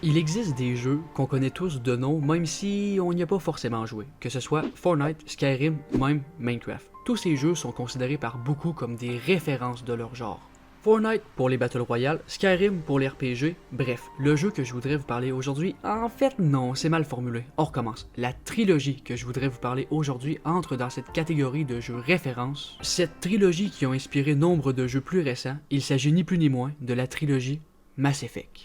Il existe des jeux qu'on connaît tous de nom, même si on n'y a pas forcément joué, que ce soit Fortnite, Skyrim ou même Minecraft. Tous ces jeux sont considérés par beaucoup comme des références de leur genre. Fortnite pour les Battle Royale, Skyrim pour les RPG, bref, le jeu que je voudrais vous parler aujourd'hui, en fait non, c'est mal formulé, on recommence. La trilogie que je voudrais vous parler aujourd'hui entre dans cette catégorie de jeux références. Cette trilogie qui ont inspiré nombre de jeux plus récents, il s'agit ni plus ni moins de la trilogie Mass Effect.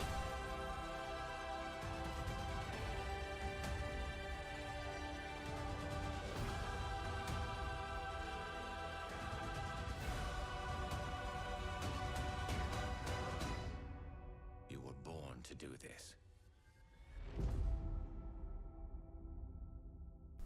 You were born to do this.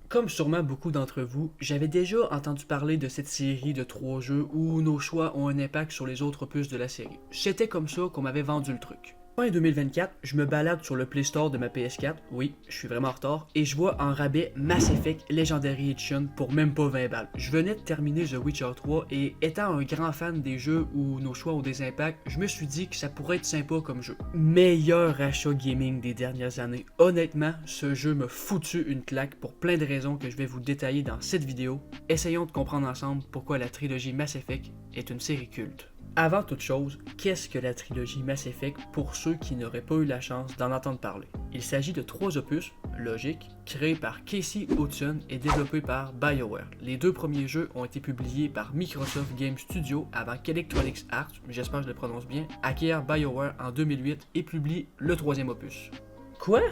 Comme sûrement beaucoup d'entre vous, j'avais déjà entendu parler de cette série de 3 jeux où nos choix ont un impact sur les autres opus de la série. C'était comme ça qu'on m'avait vendu le truc. Fin 2024, je me balade sur le Play Store de ma PS4, oui, je suis vraiment en retard, et je vois en rabais Mass Effect Legendary Edition pour même pas 20 balles. Je venais de terminer The Witcher 3 et étant un grand fan des jeux où nos choix ont des impacts, je me suis dit que ça pourrait être sympa comme jeu. Meilleur achat gaming des dernières années. Honnêtement, ce jeu m'a foutu une claque pour plein de raisons que je vais vous détailler dans cette vidéo. Essayons de comprendre ensemble pourquoi la trilogie Mass Effect est une série culte. Avant toute chose, qu'est-ce que la trilogie Mass Effect pour ceux qui n'auraient pas eu la chance d'en entendre parler? Il s'agit de 3 opus, logiques, créés par Casey Hudson et développés par BioWare. Les 2 premiers jeux ont été publiés par Microsoft Game Studios avant qu'Electronic Arts, j'espère que je le prononce bien, acquiert BioWare en 2008 et publie le 3e opus. Quoi?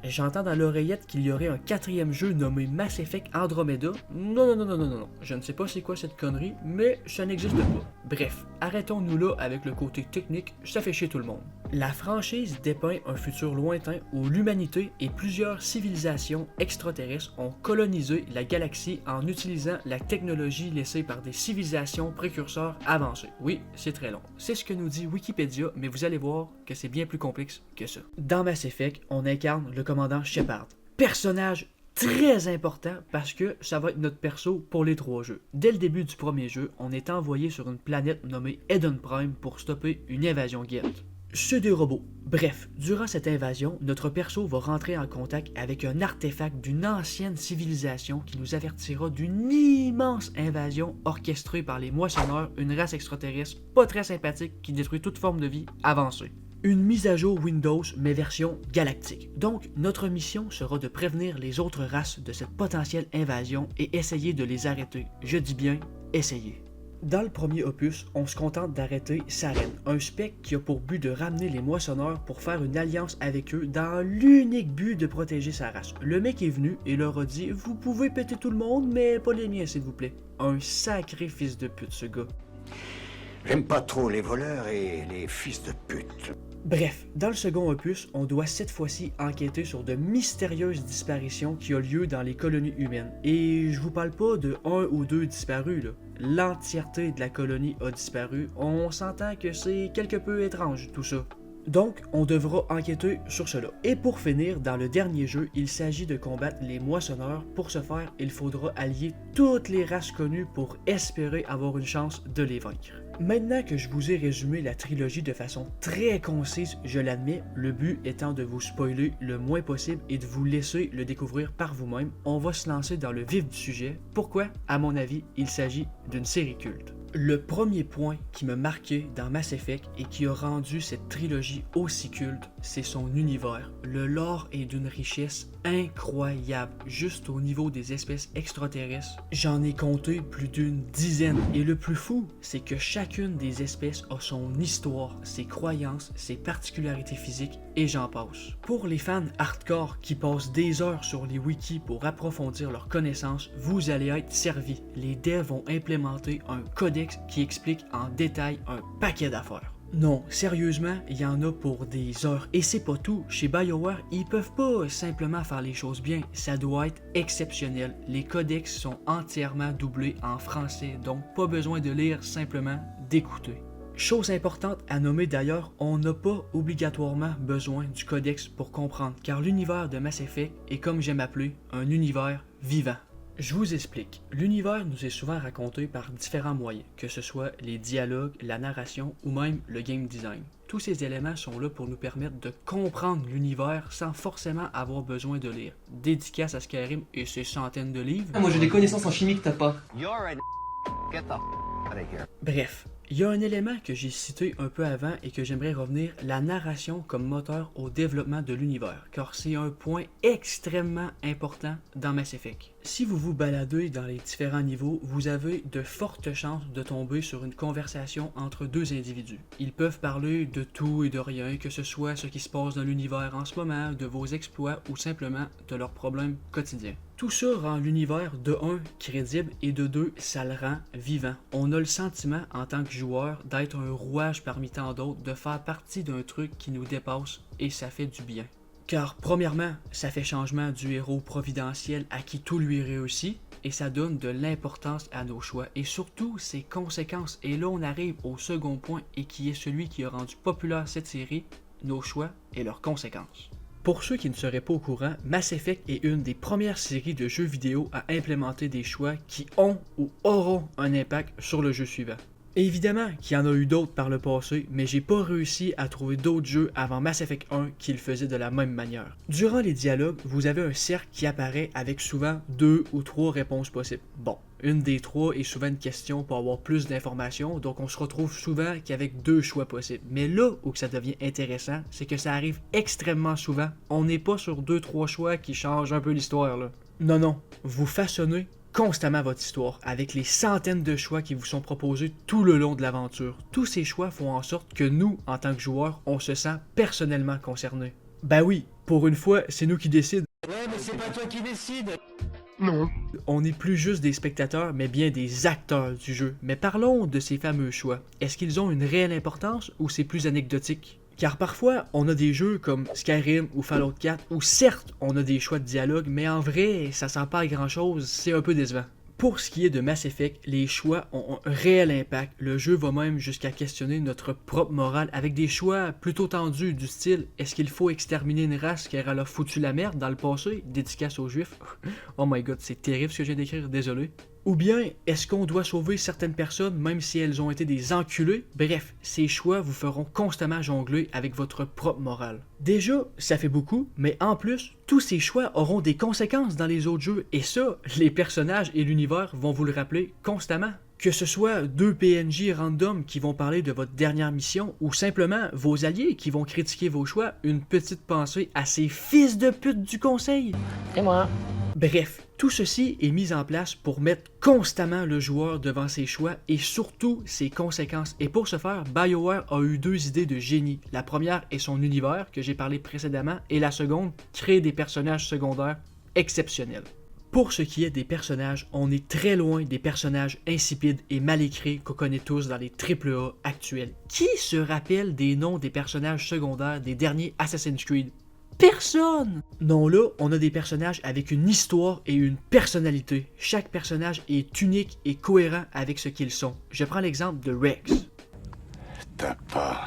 J'entends dans l'oreillette qu'il y aurait un 4e jeu nommé Mass Effect Andromeda. Non. Je ne sais pas c'est quoi cette connerie, mais ça n'existe pas. Bref, arrêtons-nous là avec le côté technique, ça fait chier tout le monde. La franchise dépeint un futur lointain où l'humanité et plusieurs civilisations extraterrestres ont colonisé la galaxie en utilisant la technologie laissée par des civilisations précurseurs avancées. Oui, c'est très long. C'est ce que nous dit Wikipédia, mais vous allez voir que c'est bien plus complexe que ça. Dans Mass Effect, on incarne le commandant Shepard. Personnage très important parce que ça va être notre perso pour les 3 jeux. Dès le début du premier jeu, on est envoyé sur une planète nommée Eden Prime pour stopper une invasion Geth. C'est des robots. Bref, durant cette invasion, notre perso va rentrer en contact avec un artefact d'une ancienne civilisation qui nous avertira d'une immense invasion orchestrée par les moissonneurs, une race extraterrestre pas très sympathique qui détruit toute forme de vie avancée. Une mise à jour Windows, mais version galactique. Donc, notre mission sera de prévenir les autres races de cette potentielle invasion et essayer de les arrêter. Je dis bien, essayer. Dans le premier opus, on se contente d'arrêter Saren, un spec qui a pour but de ramener les moissonneurs pour faire une alliance avec eux dans l'unique but de protéger sa race. Le mec est venu et leur a dit « Vous pouvez péter tout le monde, mais pas les miens s'il vous plaît. » Un sacré fils de pute ce gars. J'aime pas trop les voleurs et les fils de pute. Bref, dans le second opus, on doit cette fois-ci enquêter sur de mystérieuses disparitions qui ont lieu dans les colonies humaines. Et je vous parle pas de 1 ou 2 disparus là. L'entièreté de la colonie a disparu. On s'entend que c'est quelque peu étrange tout ça. Donc, on devra enquêter sur cela. Et pour finir, dans le dernier jeu, il s'agit de combattre les moissonneurs. Pour ce faire, il faudra allier toutes les races connues pour espérer avoir une chance de les vaincre. Maintenant que je vous ai résumé la trilogie de façon très concise, je l'admets, le but étant de vous spoiler le moins possible et de vous laisser le découvrir par vous-même, on va se lancer dans le vif du sujet. Pourquoi? À mon avis, il s'agit d'une série culte. Le premier point qui m'a marqué dans Mass Effect et qui a rendu cette trilogie aussi culte, c'est son univers. Le lore est d'une richesse incroyable, juste au niveau des espèces extraterrestres. J'en ai compté plus d'une dizaine. Et le plus fou, c'est que chacune des espèces a son histoire, ses croyances, ses particularités physiques et j'en passe. Pour les fans hardcore qui passent des heures sur les wikis pour approfondir leurs connaissances, vous allez être servis. Les devs vont implémenter un codex qui explique en détail un paquet d'affaires. Non, sérieusement, il y en a pour des heures. Et c'est pas tout. Chez BioWare, ils peuvent pas simplement faire les choses bien. Ça doit être exceptionnel. Les codex sont entièrement doublés en français, donc pas besoin de lire, simplement d'écouter. Chose importante à nommer d'ailleurs, on n'a pas obligatoirement besoin du codex pour comprendre, car l'univers de Mass Effect est comme j'aime appeler un univers vivant. Je vous explique. L'univers nous est souvent raconté par différents moyens, que ce soit les dialogues, la narration ou même le game design. Tous ces éléments sont là pour nous permettre de comprendre l'univers sans forcément avoir besoin de lire. Dédicace à Skyrim et ses centaines de livres. Moi j'ai des connaissances en chimie que t'as pas. Bref, il y a un élément que j'ai cité un peu avant et que j'aimerais revenir, la narration comme moteur au développement de l'univers, car c'est un point extrêmement important dans Mass Effect. Si vous vous baladez dans les différents niveaux, vous avez de fortes chances de tomber sur une conversation entre deux individus. Ils peuvent parler de tout et de rien, que ce soit ce qui se passe dans l'univers en ce moment, de vos exploits ou simplement de leurs problèmes quotidiens. Tout ça rend l'univers de 1 crédible et de 2 ça le rend vivant. On a le sentiment en tant que joueur d'être un rouage parmi tant d'autres, de faire partie d'un truc qui nous dépasse et ça fait du bien. Car premièrement, ça fait changement du héros providentiel à qui tout lui réussit et ça donne de l'importance à nos choix et surtout ses conséquences. Et là on arrive au second point et qui est celui qui a rendu populaire cette série, nos choix et leurs conséquences. Pour ceux qui ne seraient pas au courant, Mass Effect est une des premières séries de jeux vidéo à implémenter des choix qui ont ou auront un impact sur le jeu suivant. Évidemment qu'il y en a eu d'autres par le passé, mais j'ai pas réussi à trouver d'autres jeux avant Mass Effect 1 qui le faisaient de la même manière. Durant les dialogues, vous avez un cercle qui apparaît avec souvent 2 ou 3 réponses possibles. Bon, une des 3 est souvent une question pour avoir plus d'informations, donc on se retrouve souvent qu'avec 2 choix possibles. Mais là où ça devient intéressant, c'est que ça arrive extrêmement souvent. On n'est pas sur 2-3 choix qui changent un peu l'histoire là. Non, vous façonnez constamment votre histoire, avec les centaines de choix qui vous sont proposés tout le long de l'aventure. Tous ces choix font en sorte que nous, en tant que joueurs, on se sent personnellement concernés. Ben oui, pour une fois, c'est nous qui décident. Ouais, mais c'est pas toi qui décide. Non. On n'est plus juste des spectateurs, mais bien des acteurs du jeu. Mais parlons de ces fameux choix. Est-ce qu'ils ont une réelle importance ou c'est plus anecdotique? Car parfois, on a des jeux comme Skyrim ou Fallout 4 où certes, on a des choix de dialogue, mais en vrai, ça sert pas à grand chose, c'est un peu décevant. Pour ce qui est de Mass Effect, les choix ont un réel impact. Le jeu va même jusqu'à questionner notre propre morale avec des choix plutôt tendus du style « Est-ce qu'il faut exterminer une race car elle a foutu la merde dans le passé? » Dédicace aux Juifs. Oh my god, c'est terrible ce que je viens d'écrire, désolé. Ou bien, est-ce qu'on doit sauver certaines personnes même si elles ont été des enculés? Bref, ces choix vous feront constamment jongler avec votre propre morale. Déjà, ça fait beaucoup, mais en plus, tous ces choix auront des conséquences dans les autres jeux, et ça, les personnages et l'univers vont vous le rappeler constamment. Que ce soit 2 PNJ random qui vont parler de votre dernière mission, ou simplement vos alliés qui vont critiquer vos choix, une petite pensée à ces fils de pute du conseil. Et moi. Bref, tout ceci est mis en place pour mettre constamment le joueur devant ses choix et surtout ses conséquences. Et pour ce faire, BioWare a eu 2 idées de génie. La première est son univers, que j'ai parlé précédemment, et la seconde, créer des personnages secondaires exceptionnels. Pour ce qui est des personnages, on est très loin des personnages insipides et mal écrits qu'on connaît tous dans les AAA actuels. Qui se rappelle des noms des personnages secondaires des derniers Assassin's Creed? Personne! Non, là, on a des personnages avec une histoire et une personnalité. Chaque personnage est unique et cohérent avec ce qu'ils sont. Je prends l'exemple de Rex. T'as pas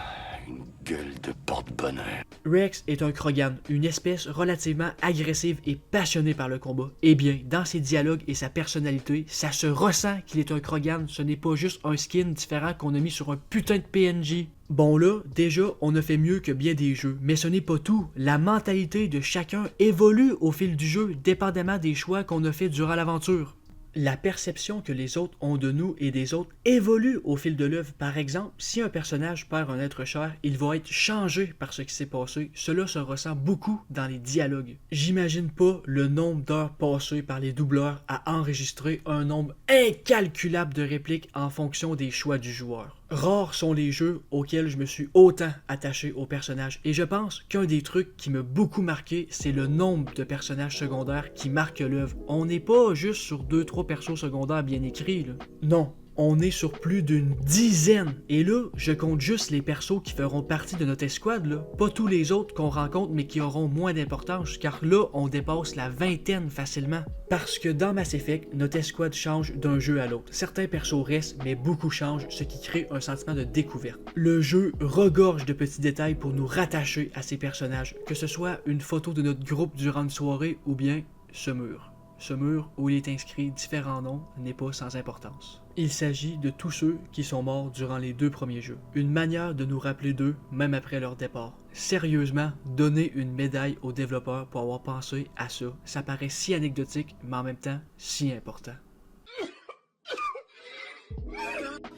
une gueule de porte-bonheur. Rex est un Krogan, une espèce relativement agressive et passionnée par le combat. Eh bien, dans ses dialogues et sa personnalité, ça se ressent qu'il est un Krogan, ce n'est pas juste un skin différent qu'on a mis sur un putain de PNJ. Bon là, déjà, on a fait mieux que bien des jeux, mais ce n'est pas tout. La mentalité de chacun évolue au fil du jeu, dépendamment des choix qu'on a fait durant l'aventure. La perception que les autres ont de nous et des autres évolue au fil de l'œuvre. Par exemple, si un personnage perd un être cher, il va être changé par ce qui s'est passé. Cela se ressent beaucoup dans les dialogues. J'imagine pas le nombre d'heures passées par les doubleurs à enregistrer un nombre incalculable de répliques en fonction des choix du joueur. Rares sont les jeux auxquels je me suis autant attaché aux personnages et je pense qu'un des trucs qui m'a beaucoup marqué, c'est le nombre de personnages secondaires qui marquent l'œuvre. On n'est pas juste sur 2-3 persos secondaires bien écrits, là. Non. On est sur plus d'une dizaine. Et là, je compte juste les persos qui feront partie de notre escouade, là. Pas tous les autres qu'on rencontre, mais qui auront moins d'importance, car là, on dépasse la 20aine facilement. Parce que dans Mass Effect, notre escouade change d'un jeu à l'autre. Certains persos restent, mais beaucoup changent, ce qui crée un sentiment de découverte. Le jeu regorge de petits détails pour nous rattacher à ces personnages, que ce soit une photo de notre groupe durant une soirée, ou bien ce mur. Ce mur où il est inscrit différents noms n'est pas sans importance. Il s'agit de tous ceux qui sont morts durant les 2 premiers jeux. Une manière de nous rappeler d'eux, même après leur départ. Sérieusement, donner une médaille aux développeurs pour avoir pensé à ça, ça paraît si anecdotique, mais en même temps, si important.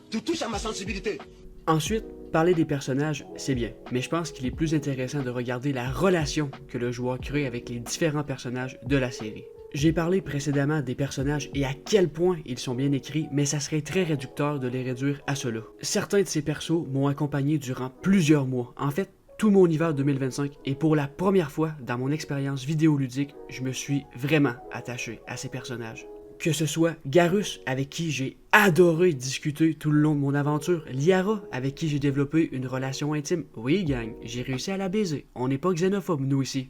Tu touches à ma sensibilité. Ensuite, parler des personnages, c'est bien, mais je pense qu'il est plus intéressant de regarder la relation que le joueur crée avec les différents personnages de la série. J'ai parlé précédemment des personnages et à quel point ils sont bien écrits, mais ça serait très réducteur de les réduire à cela. Certains de ces persos m'ont accompagné durant plusieurs mois, en fait, tout mon hiver 2025, et pour la première fois dans mon expérience vidéoludique, je me suis vraiment attaché à ces personnages. Que ce soit Garrus, avec qui j'ai adoré discuter tout le long de mon aventure, Liara, avec qui j'ai développé une relation intime. Oui, gang, j'ai réussi à la baiser. On n'est pas xénophobe, nous, ici.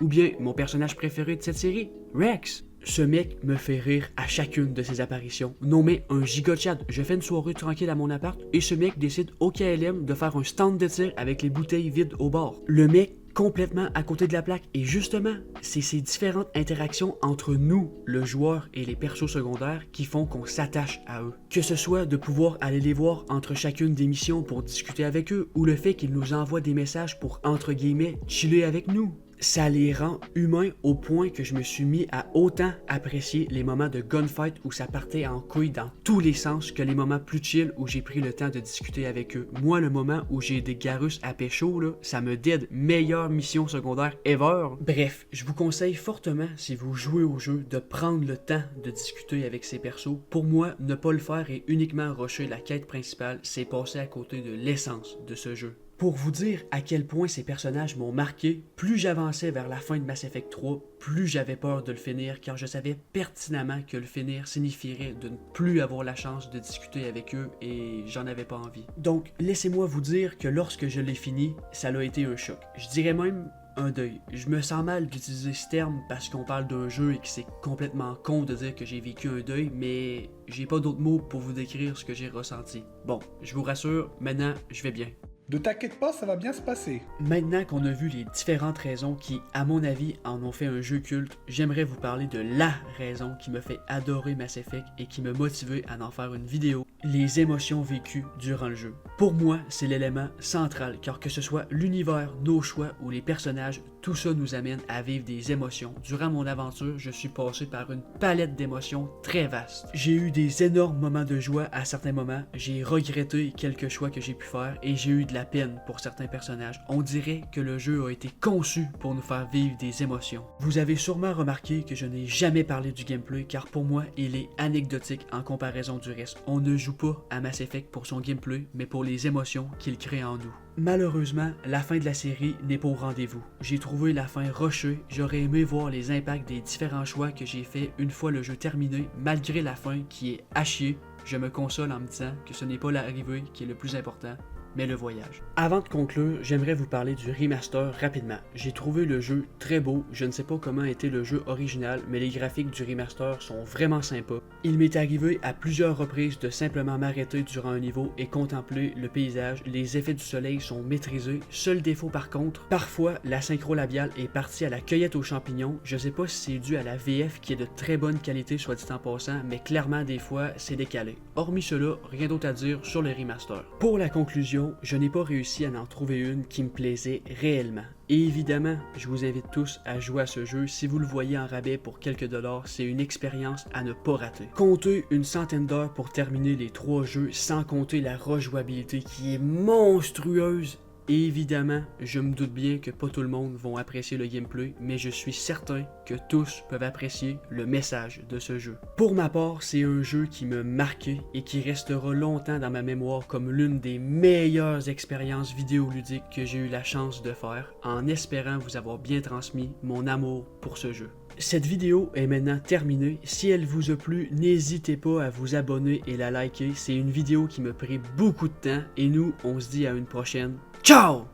Ou bien mon personnage préféré de cette série, Rex. Ce mec me fait rire à chacune de ses apparitions. Nommé un gigachat, je fais une soirée tranquille à mon appart et ce mec décide au KLM de faire un stand de tir avec les bouteilles vides au bord. Le mec complètement à côté de la plaque. Et justement, c'est ces différentes interactions entre nous, le joueur et les persos secondaires qui font qu'on s'attache à eux. Que ce soit de pouvoir aller les voir entre chacune des missions pour discuter avec eux ou le fait qu'ils nous envoient des messages pour entre guillemets chiller avec nous. Ça les rend humains au point que je me suis mis à autant apprécier les moments de gunfight où ça partait en couille dans tous les sens que les moments plus chill où j'ai pris le temps de discuter avec eux. Moi, le moment où j'ai des Garrus à pécho, là, ça me dead meilleure mission secondaire ever. Bref, je vous conseille fortement, si vous jouez au jeu, de prendre le temps de discuter avec ces persos. Pour moi, ne pas le faire et uniquement rusher la quête principale, c'est passer à côté de l'essence de ce jeu. Pour vous dire à quel point ces personnages m'ont marqué, plus j'avançais vers la fin de Mass Effect 3, plus j'avais peur de le finir car je savais pertinemment que le finir signifierait de ne plus avoir la chance de discuter avec eux et j'en avais pas envie. Donc laissez-moi vous dire que lorsque je l'ai fini, ça a été un choc. Je dirais même un deuil. Je me sens mal d'utiliser ce terme parce qu'on parle d'un jeu et que c'est complètement con de dire que j'ai vécu un deuil, mais j'ai pas d'autres mots pour vous décrire ce que j'ai ressenti. Bon, je vous rassure, maintenant je vais bien. Ne t'inquiète pas, ça va bien se passer. Maintenant qu'on a vu les différentes raisons qui, à mon avis, en ont fait un jeu culte, j'aimerais vous parler de la raison qui me fait adorer Mass Effect et qui m'a motivé à en faire une vidéo, les émotions vécues durant le jeu. Pour moi, c'est l'élément central, car que ce soit l'univers, nos choix ou les personnages, tout ça nous amène à vivre des émotions. Durant mon aventure, je suis passé par une palette d'émotions très vaste. J'ai eu des énormes moments de joie à certains moments, j'ai regretté quelques choix que j'ai pu faire et j'ai eu de la peine pour certains personnages. On dirait que le jeu a été conçu pour nous faire vivre des émotions. Vous avez sûrement remarqué que je n'ai jamais parlé du gameplay car pour moi, il est anecdotique en comparaison du reste. On ne joue pas à Mass Effect pour son gameplay, mais pour les émotions qu'il crée en nous. Malheureusement, la fin de la série n'est pas au rendez-vous. J'ai trouvé la fin rushée, j'aurais aimé voir les impacts des différents choix que j'ai fait une fois le jeu terminé, malgré la fin qui est à chier. Je me console en me disant que ce n'est pas l'arrivée qui est le plus important, mais le voyage. Avant de conclure, j'aimerais vous parler du remaster rapidement. J'ai trouvé le jeu très beau, je ne sais pas comment était le jeu original, mais les graphiques du remaster sont vraiment sympas. Il m'est arrivé à plusieurs reprises de simplement m'arrêter durant un niveau et contempler le paysage, les effets du soleil sont maîtrisés. Seul défaut par contre, parfois la synchro labiale est partie à la cueillette aux champignons, je sais pas si c'est dû à la VF qui est de très bonne qualité soit dit en passant, mais clairement des fois c'est décalé. Hormis cela, rien d'autre à dire sur le remaster. Pour la conclusion, je n'ai pas réussi à en trouver une qui me plaisait réellement. Et évidemment, je vous invite tous à jouer à ce jeu. Si vous le voyez en rabais pour quelques dollars, c'est une expérience à ne pas rater. Comptez une centaine d'heures pour terminer les 3 jeux, sans compter la rejouabilité qui est monstrueuse. Et évidemment, je me doute bien que pas tout le monde vont apprécier le gameplay, mais je suis certain que tous peuvent apprécier le message de ce jeu. Pour ma part, c'est un jeu qui m'a marqué et qui restera longtemps dans ma mémoire comme l'une des meilleures expériences vidéoludiques que j'ai eu la chance de faire, en espérant vous avoir bien transmis mon amour pour ce jeu. Cette vidéo est maintenant terminée. Si elle vous a plu, n'hésitez pas à vous abonner et la liker. C'est une vidéo qui m'a pris beaucoup de temps et nous, on se dit à une prochaine. Ciao!